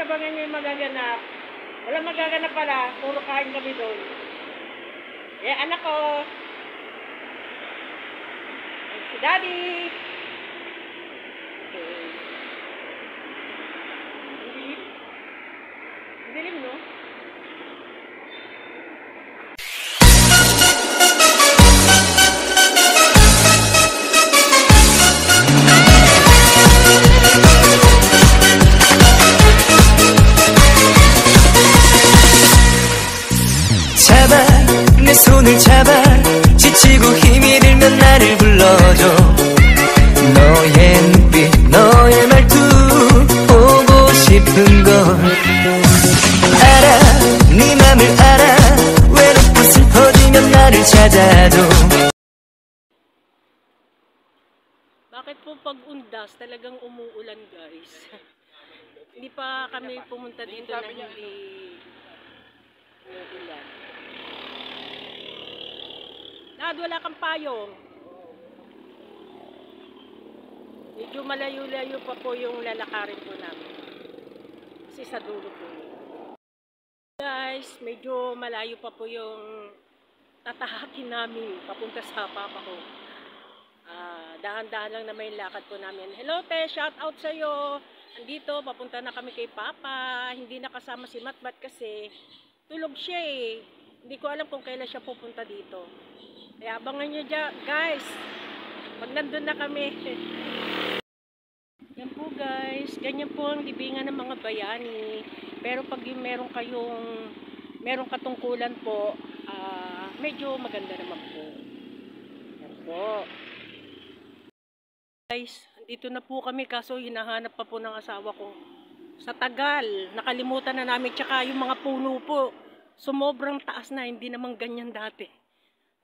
abangan nyo yung magaganap. Wala magaganap pala, puro kain kami doon. Eh, anak ko. Si Daddy. Okay. Dilim, no? 잡아 내 손을 잡아 지치고 힘이 들면 나를 불러줘 너의 눈빛 너의 말투 보고 싶은 걸 알아 네 맘을 알아 외롭고 슬퍼지면 나를 찾아줘. Bakit po pag undas talagang umuulan, guys? Hindi pa kami pumunta dito na hindi umuulan. Dad, wala kang payong. Medyo malayo-layo pa po yung lalakarin po namin. Kasi sa dulo po. Guys, medyo malayo pa po yung tatahakin namin papunta sa papa ko. Dahan-dahan lang na may lakad po namin. Hello, te, shout out sa'yo. Andito, papunta na kami kay papa. Hindi nakasama si Matmat kasi tulog siya eh. Hindi ko alam kung kailan siya pupunta dito. Kaya abangan nyo dyan, guys. Pag nandun na kami. Yan po, guys. Ganyan po ang libingan ng mga bayani. Pero pag yung merong katungkulan po, medyo maganda naman po. Yan po. Guys, dito na po kami kaso hinahanap pa po ng asawa ko. Sa tagal, nakalimutan na namin. Tsaka yung mga puno po, sumobrang taas na, hindi naman ganyan dati.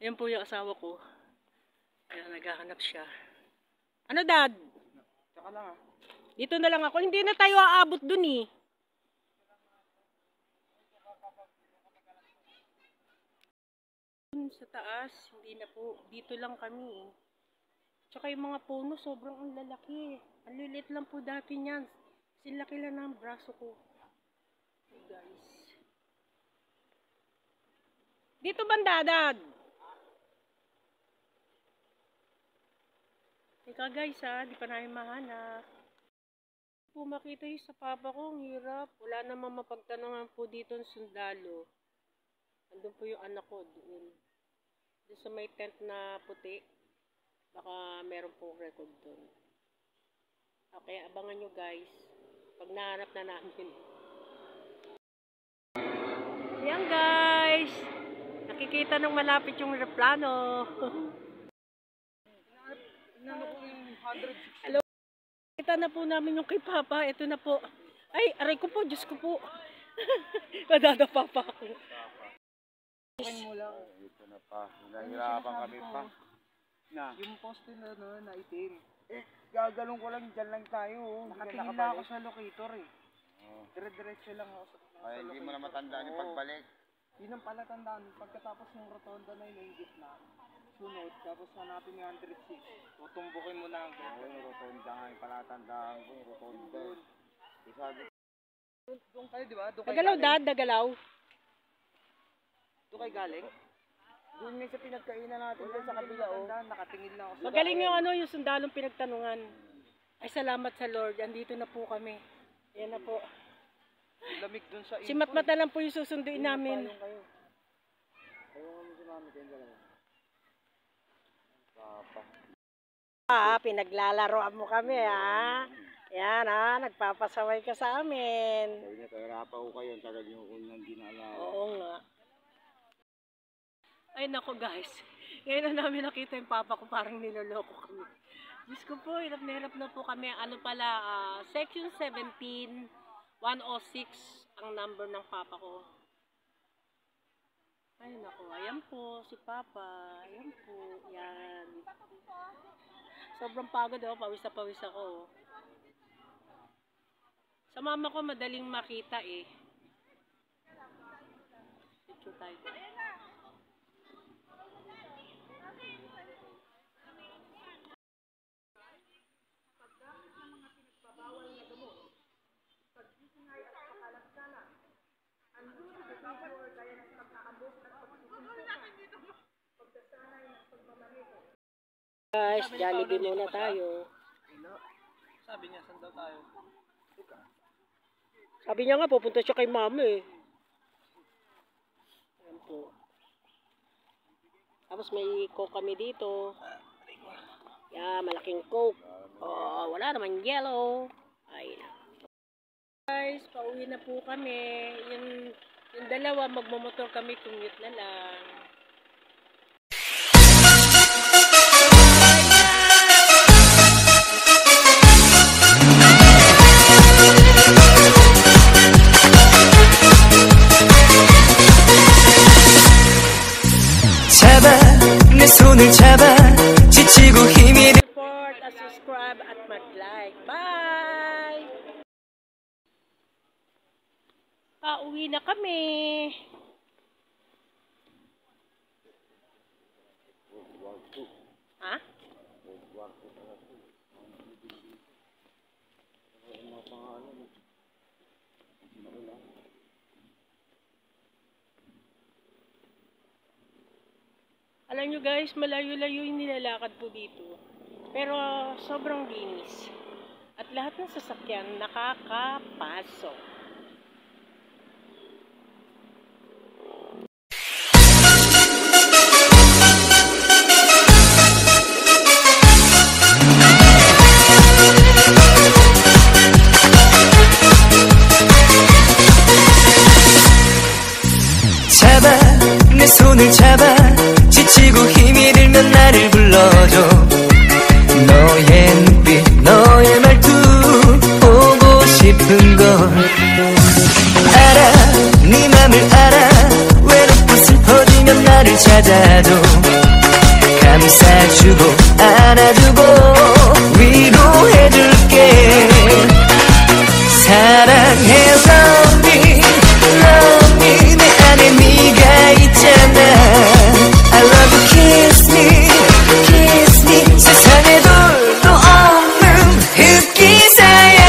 Ayan po yung asawa ko. Kaya naghahanap siya. Ano, Dad? Tsaka lang Dito na lang ako. Hindi na tayo aabot dun eh. Sa taas, hindi na po. Dito lang kami. Tsaka yung mga puno, sobrang ang lalaki. Ang lilit lang po dati niyan. Sinlaki lang ng braso ko. Okay, guys. Dito banda, Dad. Teka guys di pa namin mahanap. Po makita yung sa papa ko, ang hirap. Wala namang mapagtanungan po dito ng sundalo. Andun po yung anak ko doon. Doon sa may tent na puti. Baka meron po record doon. Okay, abangan nyo guys. Pag nahanap na namin. Yan guys. Nakikita ng malapit yung aeroplano. Hello. Kita na po namin yung kay Papa. Ito na po. Ay, aray ko po. Diyos ko po. Madadapa pa ako. mo lang. Ito na pa. Nahihirapan kami pa. Na. Yung poste na itim. Gagalong ko lang, dyan lang tayo. Nakatingin na ako sa locator eh. Dire-diretso lang ako sa Ay, hindi mo na matandaan yung pagbalik. Yun ang palatandaan. Pagkatapos ng rotonda na yung gitna. Sunod, tapos hanapin yung 106. Tutumbukin mo na ang Yung rotonda nga, yung palatandaan ko, yung rotonda. Sabi, doon kayo, di ba? Dagalaw, Dad. Dagalaw. Doon kayo galing? doon may sa pinagkainan natin dyan sa kabila, oh. Nakatingin lang ako sa Magaling yung yung sundalong pinagtanungan. Ay, salamat sa Lord. Andito na po kami. Ayan na po. lamig dun sa Si Matmat na lang po yung susunduin namin. Kayo nga mo si mami kayong dalawa. Papa. Pinaglalaroan mo kami, Yan, nagpapasaway ka sa amin. Sabi niya, kahirapan ko kayo. Ang tagal niyo ko nang dinalaw. Oo nga. Ay, nako guys. Ngayon na namin nakita yung papa ko, parang niloloko kami. Diyos ko po, hirap na po kami. Ano pala, section 17, 106 ang number ng papa ko. Ay, nako. Ayan po, si papa. Ayan po. Yan. Sobrang pagod ako. Pawis na pawis ako. Sa mama ko, madaling makita eh. Picture tayo. Paggamit ng mga pinagbabawal na gamot, pag-iingay at Guys, Jollibee muna tayo. Sabi niya, saan daw tayo? Sabi niya nga, pupunta siya kay mama eh. Ayan po. Tapos may coke kami dito. Yeah, malaking coke. Oh, wala naman yellow. Ay na. Guys, pauwi na po kami. Yung dalawa, magmamotor kami, commute na lang. 잡아 내 손을 잡아 지치고 힘이 들 Support, subscribe, at mag-like. Bye! Pauwi na kami. Ha? Alam nyo guys, malayo-layo yung nilalakad po dito. Pero sobrang linis. At lahat ng sasakyan nakakapasok. 잡아 내 손을 잡아 지치고 힘이 들면 나를 불러줘 너의 눈빛 너의 말투 보고 싶은 걸 알아 네 맘을 알아 외롭고 슬퍼지면 나를 찾아줘 감싸주고 안아주고 위로해줄게 사랑해 love me love me 내 안에 네가 있잖아 I love you kiss me 세상에 둘도 없는 흑기사야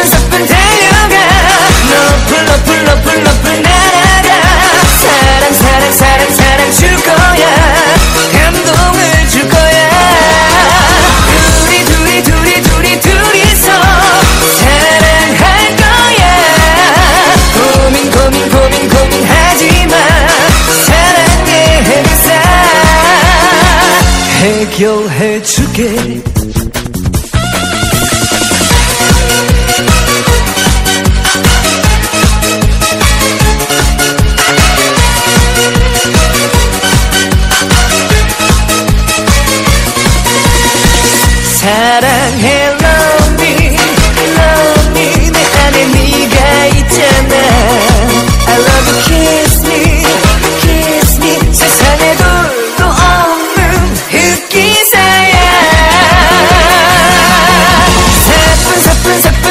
사뿐 달려가 높을 날아가 사랑 줄 거야 감동을 줄 거야 둘이서 사랑할 거야 고민하지마 사랑의 해결사 해결해줄게 사랑해 love me 내 안에 네가 있잖아 I love you kiss me 세상에 둘도 없는 흑기사야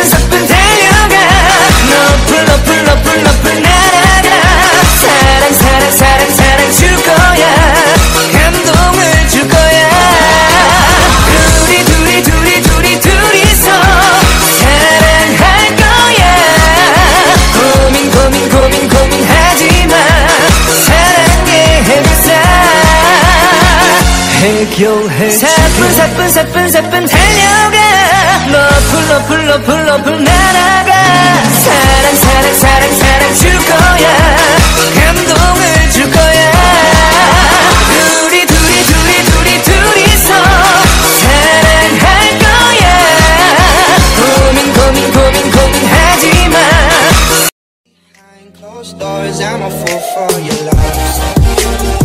사뿐 달려가 높을 날아가 사랑 줄 거야 감동을 줄 거야 둘이서 사랑할 거야 고민하지마 사랑의 해결사 해결해 사뿐 달려가 높을 날아가 사랑 줄 거야 감동을 줄 거야 둘이서 사랑할 거야 고민하지마 Behind closed doors, I'm a fool for your love.